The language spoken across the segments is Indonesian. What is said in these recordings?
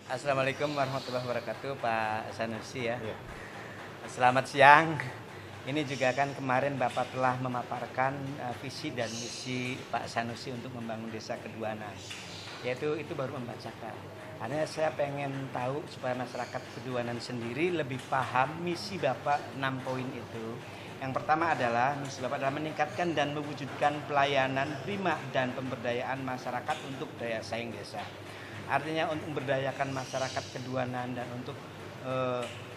Assalamualaikum warahmatullahi wabarakatuh, Pak Sanusi ya. Iya. Selamat siang. Ini juga kan kemarin Bapak telah memaparkan visi dan misi Pak Sanusi untuk membangun desa Keduanan. Yaitu itu baru membacakan. Karena saya pengen tahu supaya masyarakat Keduanan sendiri lebih paham misi Bapak 6 poin itu. Yang pertama adalah misi Bapak adalah meningkatkan dan mewujudkan pelayanan prima dan pemberdayaan masyarakat untuk daya saing desa. Artinya untuk memberdayakan masyarakat Keduanan dan untuk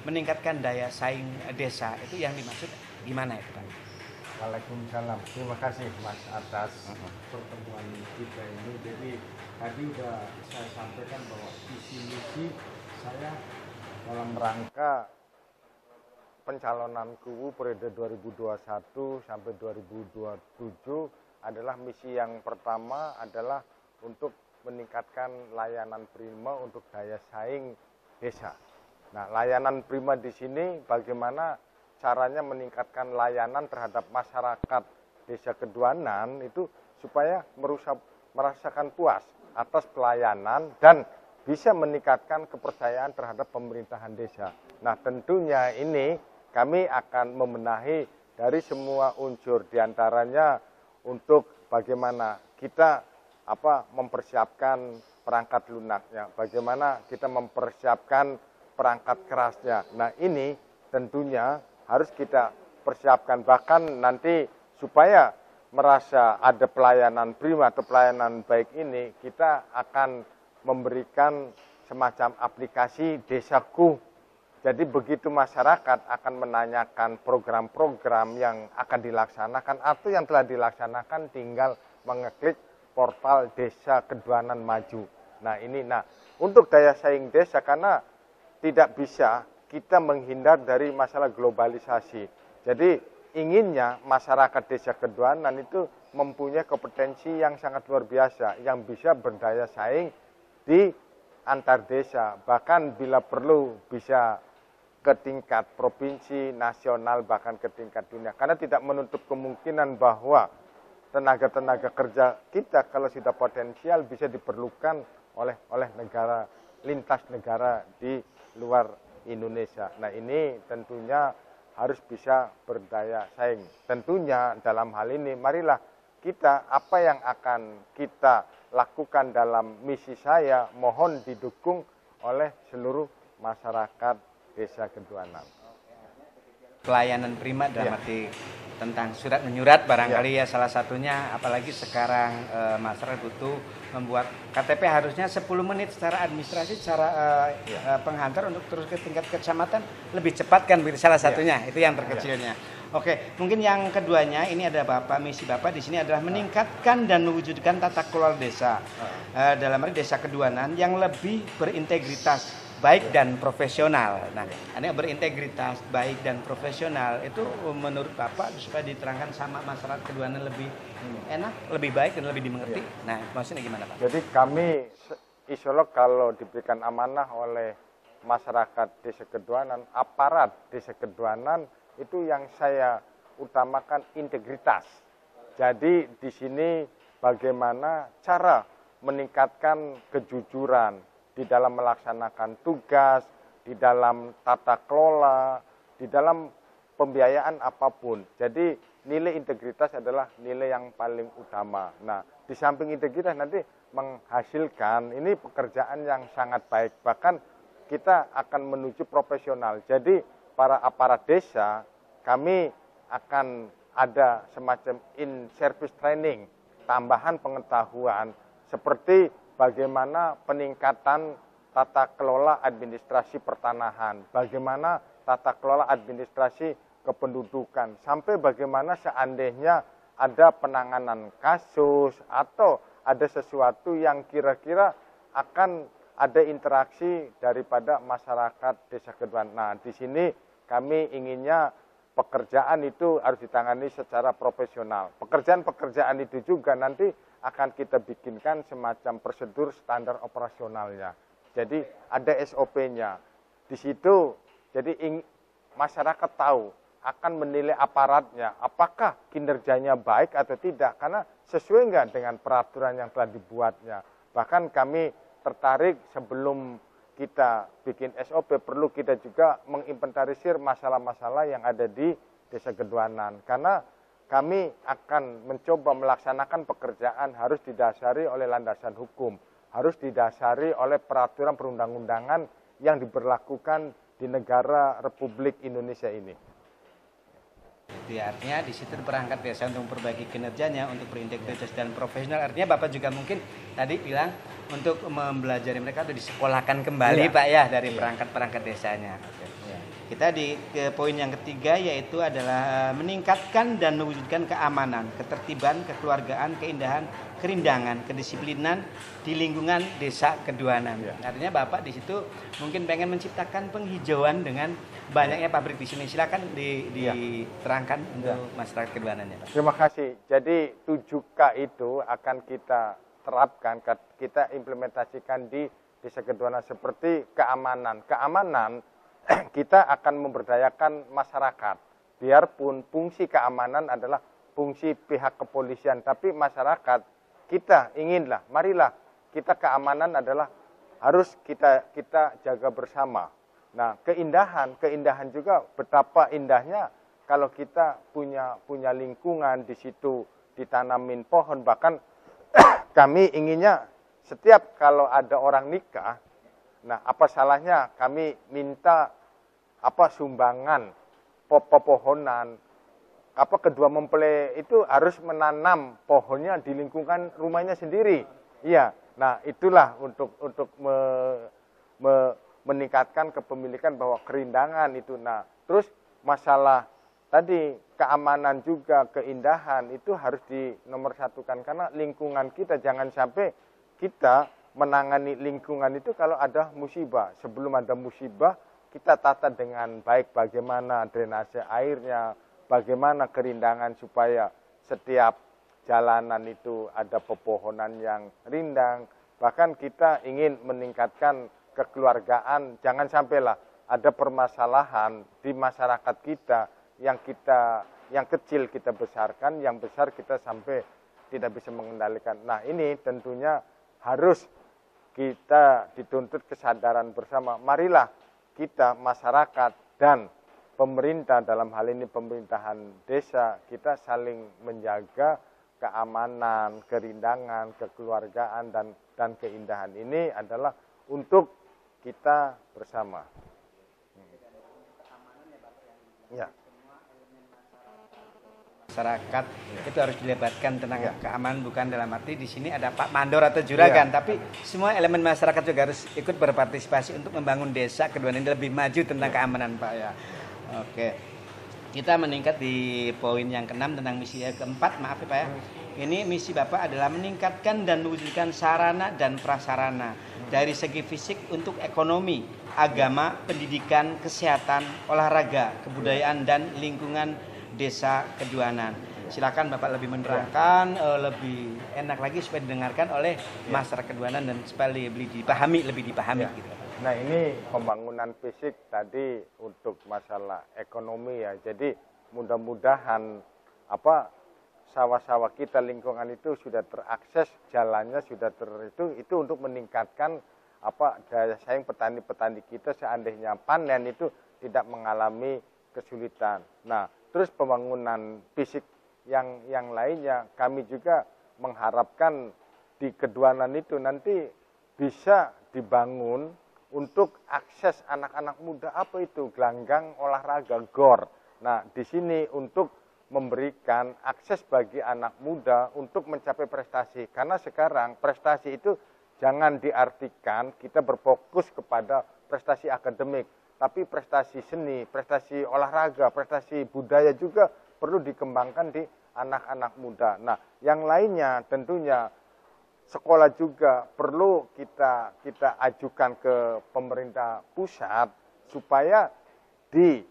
meningkatkan daya saing desa, itu yang dimaksud gimana itu Pak? Waalaikumsalam. Terima kasih Mas atas pertemuan kita ini. Jadi tadi sudah saya sampaikan bahwa visi misi saya dalam rangka pencalonan KUU periode 2021 sampai 2027 adalah misi yang pertama adalah untuk meningkatkan layanan prima untuk daya saing desa. Nah, layanan prima di sini bagaimana caranya meningkatkan layanan terhadap masyarakat desa Keduanan itu supaya merasakan puas atas pelayanan dan bisa meningkatkan kepercayaan terhadap pemerintahan desa. Nah, tentunya ini kami akan membenahi dari semua unsur diantaranya untuk bagaimana kita mempersiapkan perangkat lunaknya, bagaimana kita mempersiapkan perangkat kerasnya. Nah, ini tentunya harus kita persiapkan, bahkan nanti supaya merasa ada pelayanan prima atau pelayanan baik ini, kita akan memberikan semacam aplikasi Desaku. Jadi begitu masyarakat akan menanyakan program-program yang akan dilaksanakan atau yang telah dilaksanakan, tinggal mengeklik portal Desa Keduanan Maju. Nah, untuk daya saing desa, karena tidak bisa kita menghindar dari masalah globalisasi. Jadi inginnya masyarakat Desa Keduanan itu mempunyai kompetensi yang sangat luar biasa, yang bisa berdaya saing di antar desa, bahkan bila perlu bisa ke tingkat provinsi, nasional, bahkan ke tingkat dunia. Karena tidak menutup kemungkinan bahwa tenaga-tenaga kerja kita kalau sudah potensial bisa diperlukan oleh negara, lintas negara di luar Indonesia. Nah, ini tentunya harus bisa berdaya saing. Tentunya dalam hal ini marilah kita apa yang akan kita lakukan dalam misi saya mohon didukung oleh seluruh masyarakat Desa Keduanan. Pelayanan prima dalam arti tentang surat menyurat barangkali ya salah satunya, apalagi sekarang masyarakat butuh membuat KTP harusnya 10 menit secara administrasi, secara penghantar untuk terus ke tingkat kecamatan lebih cepat kan, salah satunya itu yang terkecilnya. Oke, mungkin yang keduanya ini ada misi Bapak di sini adalah meningkatkan dan mewujudkan tata kelola desa dalam arti Desa Keduanan yang lebih berintegritas, baik dan profesional. Nah, ini berintegritas, baik dan profesional itu menurut Bapak supaya diterangkan sama masyarakat Keduanan lebih enak, lebih baik dan lebih dimengerti. Nah, maksudnya gimana Pak? Jadi kami insya Allah kalau diberikan amanah oleh masyarakat Desa Keduanan, aparat Desa Keduanan itu yang saya utamakan integritas. Jadi di sini bagaimana cara meningkatkan kejujuran di dalam melaksanakan tugas, di dalam tata kelola, di dalam pembiayaan apapun. Jadi nilai integritas adalah nilai yang paling utama. Nah, di samping integritas nanti menghasilkan ini pekerjaan yang sangat baik. Bahkan kita akan menuju profesional. Jadi para aparat desa, kami akan ada semacam in-service training, tambahan pengetahuan seperti bagaimana peningkatan tata kelola administrasi pertanahan, bagaimana tata kelola administrasi kependudukan, sampai bagaimana seandainya ada penanganan kasus atau ada sesuatu yang kira-kira akan ada interaksi daripada masyarakat Desa Keduanan. Nah, di sini kami inginnya pekerjaan itu harus ditangani secara profesional. Pekerjaan-pekerjaan itu juga nanti akan kita bikinkan semacam prosedur standar operasionalnya. Jadi ada SOP-nya. Di situ jadi masyarakat tahu akan menilai aparatnya apakah kinerjanya baik atau tidak karena sesuai enggak dengan peraturan yang telah dibuatnya. Bahkan kami tertarik sebelum kita bikin SOP, perlu kita juga menginventarisir masalah-masalah yang ada di Desa Keduanan. Karena kami akan mencoba melaksanakan pekerjaan harus didasari oleh landasan hukum, harus didasari oleh peraturan perundang-undangan yang diberlakukan di negara Republik Indonesia ini. Jadi artinya di situ perangkat desa untuk memperbaiki kinerjanya, untuk berintegritas dan profesional. Artinya Bapak juga mungkin tadi bilang untuk mempelajari mereka atau disekolahkan kembali Pak ya dari perangkat-perangkat desanya. Kita ke poin yang ketiga yaitu adalah meningkatkan dan mewujudkan keamanan, ketertiban, kekeluargaan, keindahan, kerindangan, kedisiplinan di lingkungan Desa Keduanan. Artinya Bapak di situ mungkin pengen menciptakan penghijauan dengan banyaknya pabrik di sini. Silakan diterangkan untuk masyarakat Keduanan ya Pak. Terima kasih. Jadi 7K itu akan kita terapkan, kita implementasikan di Desa Keduanan seperti keamanan. Keamanan kita akan memberdayakan masyarakat. Biarpun fungsi keamanan adalah fungsi pihak kepolisian, tapi masyarakat kita inginlah, marilah kita keamanan adalah harus kita jaga bersama. Nah, keindahan juga betapa indahnya kalau kita punya lingkungan di situ ditanamin pohon, bahkan kami inginnya setiap kalau ada orang nikah, nah apa salahnya kami minta sumbangan pepohonan, kedua mempelai itu harus menanam pohonnya di lingkungan rumahnya sendiri. Iya. Nah, itulah untuk meningkatkan kepemilikan bahwa kerindangan itu. Nah, terus masalah tadi keamanan juga keindahan itu harus dinomorsatukan karena lingkungan kita jangan sampai kita menangani lingkungan itu kalau ada musibah. Sebelum ada musibah kita tata dengan baik bagaimana drainase airnya, bagaimana kerindangan supaya setiap jalanan itu ada pepohonan yang rindang. Bahkan kita ingin meningkatkan kekeluargaan, jangan sampailah ada permasalahan di masyarakat kita yang kecil kita besarkan, yang besar kita sampai tidak bisa mengendalikan. Nah, ini tentunya harus kita dituntut kesadaran bersama. Marilah kita masyarakat dan pemerintah dalam hal ini pemerintahan desa kita saling menjaga keamanan, kerindangan, kekeluargaan dan keindahan ini adalah untuk kita bersama. Ya. Masyarakat itu harus dilibatkan tentang keamanan, bukan dalam arti di sini ada Pak Mandor atau juragan, tapi semua elemen masyarakat juga harus ikut berpartisipasi untuk membangun Desa Keduanan ini lebih maju tentang keamanan Pak ya. Oke, kita meningkat di poin yang ke-6 tentang misi yang keempat, maaf ya Pak ya. Ini misi Bapak adalah meningkatkan dan mewujudkan sarana dan prasarana dari segi fisik untuk ekonomi, agama, pendidikan, kesehatan, olahraga, kebudayaan dan lingkungan Desa Keduanan. Silakan Bapak lebih menerangkan, lebih enak lagi supaya didengarkan oleh masyarakat Keduanan dan supaya lebih dipahami gitu. Nah, ini pembangunan fisik tadi untuk masalah ekonomi ya. Jadi mudah-mudahan sawah-sawah kita, lingkungan itu sudah terakses, jalannya sudah itu untuk meningkatkan daya saing petani-petani kita seandainya panen itu tidak mengalami kesulitan. Nah, terus pembangunan fisik yang lainnya kami juga mengharapkan di Keduanan itu nanti bisa dibangun untuk akses anak-anak muda gelanggang olahraga GOR. Nah, di sini untuk memberikan akses bagi anak muda untuk mencapai prestasi. Karena sekarang prestasi itu jangan diartikan kita berfokus kepada prestasi akademik, tapi prestasi seni, prestasi olahraga, prestasi budaya juga perlu dikembangkan di anak-anak muda. Nah, yang lainnya tentunya sekolah juga perlu kita ajukan ke pemerintah pusat supaya di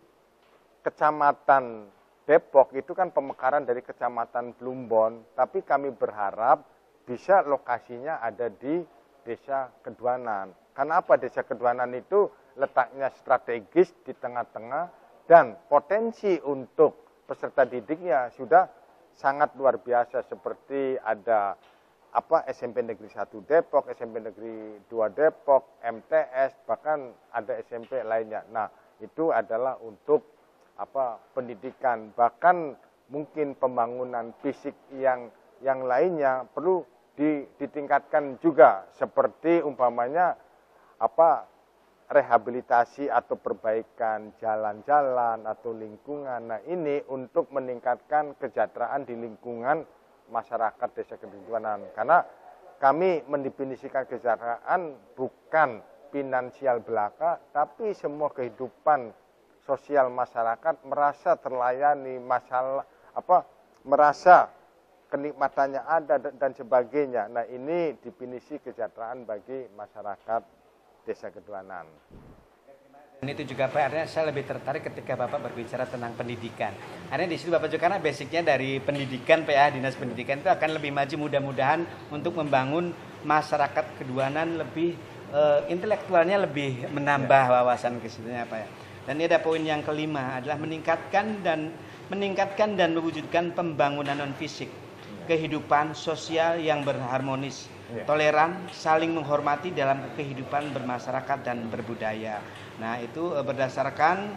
Kecamatan Depok itu kan pemekaran dari Kecamatan Plumbon, tapi kami berharap bisa lokasinya ada di Desa Keduanan. Karena apa? Desa Keduanan itu letaknya strategis di tengah-tengah dan potensi untuk peserta didiknya sudah sangat luar biasa, seperti ada SMP Negeri 1 Depok, SMP Negeri 2 Depok, MTS, bahkan ada SMP lainnya. Nah, itu adalah untuk pendidikan, bahkan mungkin pembangunan fisik yang lainnya perlu ditingkatkan juga, seperti umpamanya rehabilitasi atau perbaikan jalan-jalan atau lingkungan. Nah, ini untuk meningkatkan kesejahteraan di lingkungan masyarakat Desa Ketujuanan. Karena kami mendefinisikan kesejahteraan bukan finansial belaka, tapi semua kehidupan sosial masyarakat merasa terlayani, merasa kenikmatannya ada dan sebagainya. Nah, ini definisi kesejahteraan bagi masyarakat Desa Ketuanan. Dan itu juga Pak, artinya saya lebih tertarik ketika Bapak berbicara tentang pendidikan. Artinya di situ Bapak juga karena basicnya dari pendidikan, Pak ya, Dinas Pendidikan itu akan lebih maju mudah-mudahan untuk membangun masyarakat Keduanan lebih intelektualnya lebih menambah wawasan ke situnya Pak ya. Dan ini ada poin yang kelima adalah meningkatkan dan mewujudkan pembangunan non fisik, kehidupan sosial yang berharmonis, toleran, saling menghormati dalam kehidupan bermasyarakat dan berbudaya. Nah, itu berdasarkan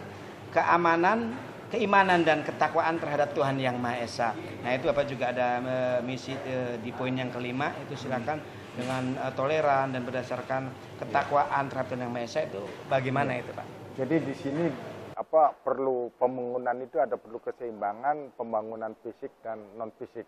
keimanan dan ketakwaan terhadap Tuhan Yang Maha Esa. Nah, itu Bapak juga ada misi di poin yang kelima, itu silakan dengan toleran dan berdasarkan ketakwaan terhadap Tuhan Yang Maha Esa, itu bagaimana itu Pak? Jadi di sini perlu pembangunan itu perlu keseimbangan pembangunan fisik dan non fisik.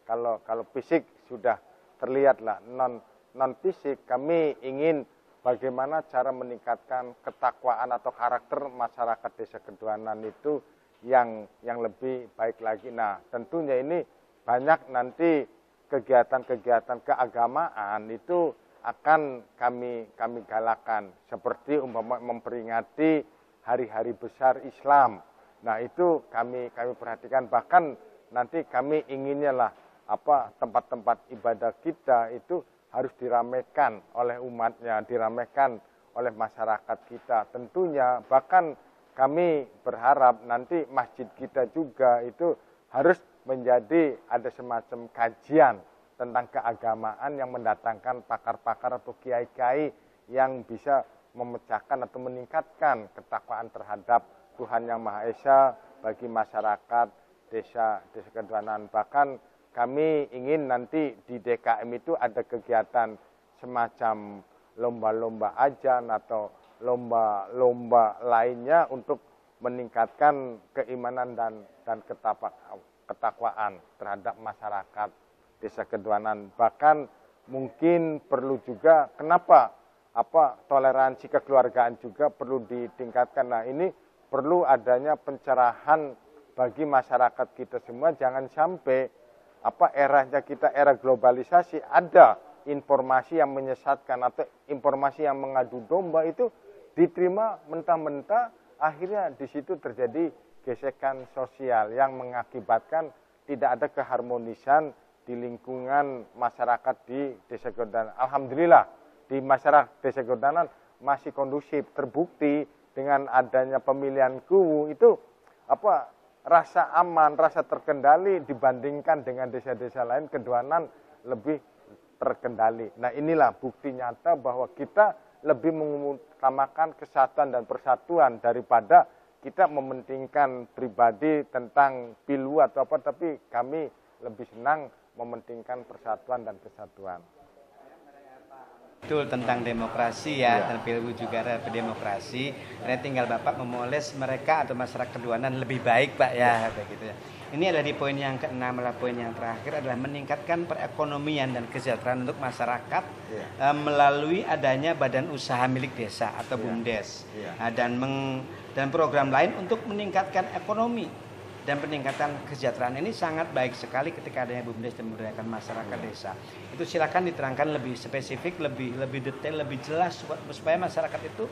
Kalau fisik sudah terlihat lah, non fisik kami ingin bagaimana cara meningkatkan ketakwaan atau karakter masyarakat Desa Ketuanan itu yang lebih baik lagi. Nah, tentunya ini banyak nanti kegiatan-kegiatan keagamaan itu akan kami galakan, seperti memperingati hari-hari besar Islam. Nah, itu kami perhatikan, bahkan nanti kami inginnya lah tempat-tempat ibadah kita itu harus diramaikan oleh umatnya, diramaikan oleh masyarakat kita. Tentunya bahkan kami berharap nanti masjid kita juga itu harus menjadi ada semacam kajian tentang keagamaan yang mendatangkan pakar-pakar atau kiai-kiai yang bisa memecahkan atau meningkatkan ketakwaan terhadap Tuhan Yang Maha Esa bagi masyarakat Desa Ketuanan. Bahkan kami ingin nanti di DKM itu ada kegiatan semacam lomba-lomba ajan atau lomba-lomba lainnya untuk meningkatkan keimanan dan ketakwaan terhadap masyarakat Desa Ketuanan. Bahkan mungkin perlu juga toleransi kekeluargaan juga perlu ditingkatkan. Nah, ini perlu adanya pencerahan bagi masyarakat kita semua, jangan sampai eranya kita era globalisasi ada informasi yang menyesatkan atau informasi yang mengadu domba itu diterima mentah-mentah, akhirnya di situ terjadi gesekan sosial yang mengakibatkan tidak ada keharmonisan di lingkungan masyarakat di Desa Ketuanan. Alhamdulillah di masyarakat Desa Ketuanan masih kondusif, terbukti dengan adanya pemilihan kuwu itu rasa aman, rasa terkendali dibandingkan dengan desa-desa lain, Ketuanan lebih terkendali. Nah, inilah bukti nyata bahwa kita lebih mengutamakan kesatuan dan persatuan daripada kita mementingkan pribadi tentang pilu atau tapi kami lebih senang mementingkan persatuan dan kesatuan. Betul, tentang demokrasi ya, dan Pilgub juga ada demokrasi. Ini tinggal Bapak memoles mereka atau masyarakat Ketuanan lebih baik Pak ya, begitu ya. Ini adalah di poin yang keenam, poin yang terakhir adalah meningkatkan perekonomian dan kesejahteraan untuk masyarakat melalui adanya badan usaha milik desa atau BUMDes. Nah, dan program lain untuk meningkatkan ekonomi dan peningkatan kesejahteraan. Ini sangat baik sekali ketika adanya BUMDes dan memberdayakan masyarakat desa. Itu silakan diterangkan lebih spesifik, lebih detail, lebih jelas supaya masyarakat itu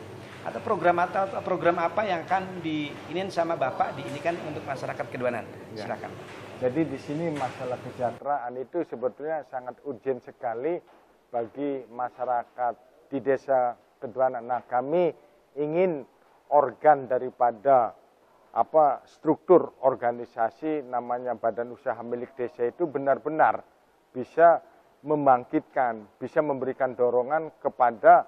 atau program apa yang akan diinin sama Bapak diinikan untuk masyarakat Ketuanan. Silakan. Jadi di sini masalah kesejahteraan itu sebetulnya sangat urgent sekali bagi masyarakat di Desa Ketuanan. Nah, kami ingin organ daripada struktur organisasi namanya badan usaha milik desa itu benar-benar bisa membangkitkan, bisa memberikan dorongan kepada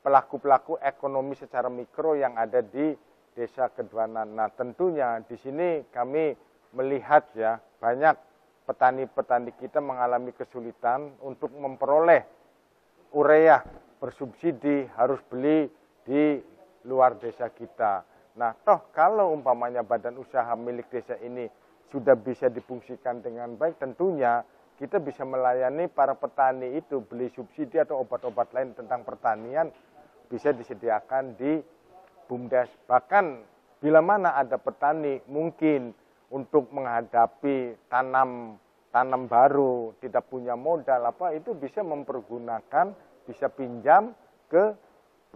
pelaku-pelaku ekonomi secara mikro yang ada di Desa Keduanan. Nah, tentunya di sini kami melihat ya banyak petani-petani kita mengalami kesulitan untuk memperoleh urea bersubsidi, harus beli di luar desa kita. Nah, toh kalau umpamanya badan usaha milik desa ini sudah bisa difungsikan dengan baik, tentunya kita bisa melayani para petani itu beli subsidi atau obat-obat lain tentang pertanian bisa disediakan di BUMDes. Bahkan bila mana ada petani mungkin untuk menghadapi tanam baru, tidak punya modal apa, itu bisa mempergunakan, bisa pinjam ke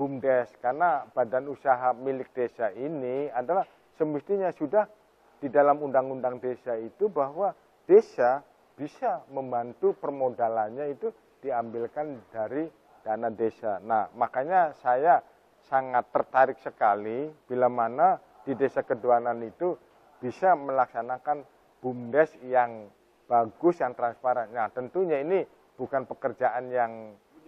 BUMDes. Karena badan usaha milik desa ini adalah semestinya sudah di dalam undang-undang desa itu bahwa desa bisa membantu permodalannya itu diambilkan dari dana desa. Nah, makanya saya sangat tertarik sekali bila mana di Desa Keduanan itu bisa melaksanakan BUMDes yang bagus, yang transparan. Nah, tentunya ini bukan pekerjaan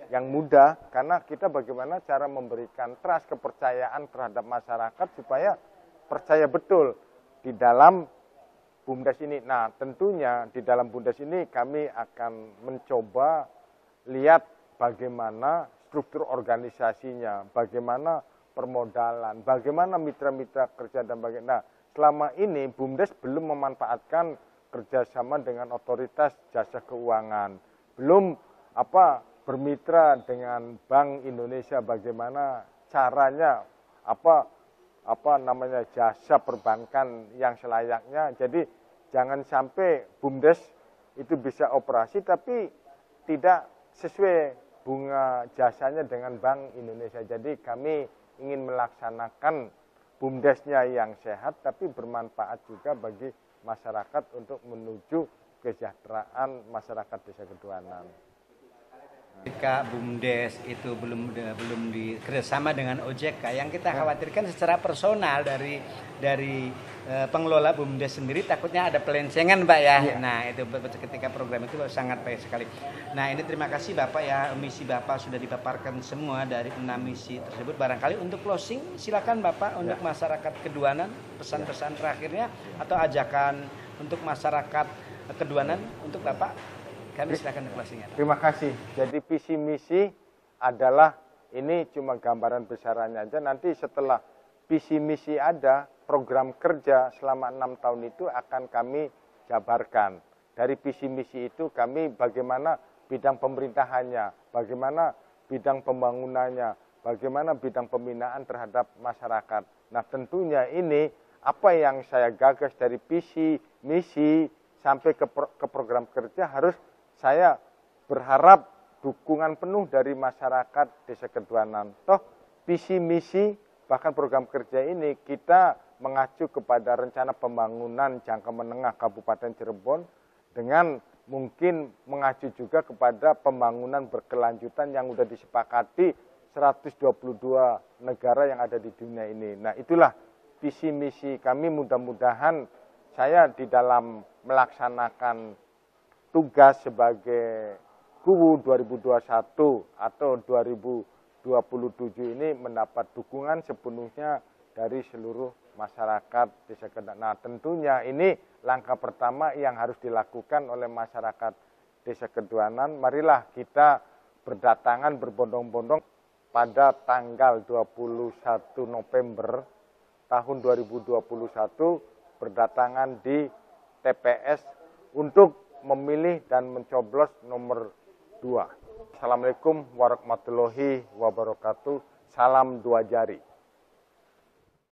yang mudah, karena kita bagaimana cara memberikan trust, kepercayaan terhadap masyarakat supaya percaya betul di dalam BUMDes ini. Nah, tentunya di dalam BUMDes ini kami akan mencoba lihat bagaimana struktur organisasinya, bagaimana permodalan, bagaimana mitra-mitra kerja dan bagaimana. Nah, selama ini BUMDes belum memanfaatkan kerjasama dengan otoritas jasa keuangan, belum bermitra dengan Bank Indonesia, bagaimana caranya jasa perbankan yang selayaknya. Jadi jangan sampai BUMDes itu bisa operasi tapi tidak sesuai bunga jasanya dengan Bank Indonesia. Jadi kami ingin melaksanakan BUMDesnya yang sehat tapi bermanfaat juga bagi masyarakat untuk menuju kesejahteraan masyarakat Desa Keduanan. Jika BUMDes itu belum kerjasama dengan OJK, yang kita khawatirkan secara personal dari pengelola BUMDes sendiri takutnya ada pelencengan, Pak ya. Ya. Nah, itu ketika program itu sangat baik sekali. Nah, ini terima kasih Bapak ya, misi Bapak sudah dipaparkan semua dari 6 misi tersebut. Barangkali untuk closing silakan Bapak untuk masyarakat Keduanan, pesan-pesan terakhirnya atau ajakan untuk masyarakat Keduanan untuk Bapak. Kami silakan closingnya. Terima kasih. Jadi visi misi adalah ini cuma gambaran besarannya aja. Nanti setelah visi misi ada, program kerja selama 6 tahun itu akan kami jabarkan. Dari visi misi itu kami bagaimana bidang pemerintahannya, bagaimana bidang pembangunannya, bagaimana bidang pembinaan terhadap masyarakat. Nah, tentunya ini apa yang saya gagas dari visi misi sampai ke program kerja harus saya berharap dukungan penuh dari masyarakat Desa Keduanan. Toh visi misi bahkan program kerja ini kita mengacu kepada rencana pembangunan jangka menengah Kabupaten Cirebon dengan mungkin mengacu juga kepada pembangunan berkelanjutan yang sudah disepakati 122 negara yang ada di dunia ini. Nah, itulah visi misi kami. Mudah-mudahan saya di dalam melaksanakan tugas sebagai KUWU 2021 atau 2027 ini mendapat dukungan sepenuhnya dari seluruh masyarakat Desa Keduanan. Nah, tentunya ini langkah pertama yang harus dilakukan oleh masyarakat Desa Keduanan. Marilah kita berdatangan berbondong-bondong pada tanggal 21 November tahun 2021 berdatangan di TPS untuk memilih dan mencoblos nomor 2. Assalamualaikum warahmatullahi wabarakatuh. Salam 2 jari.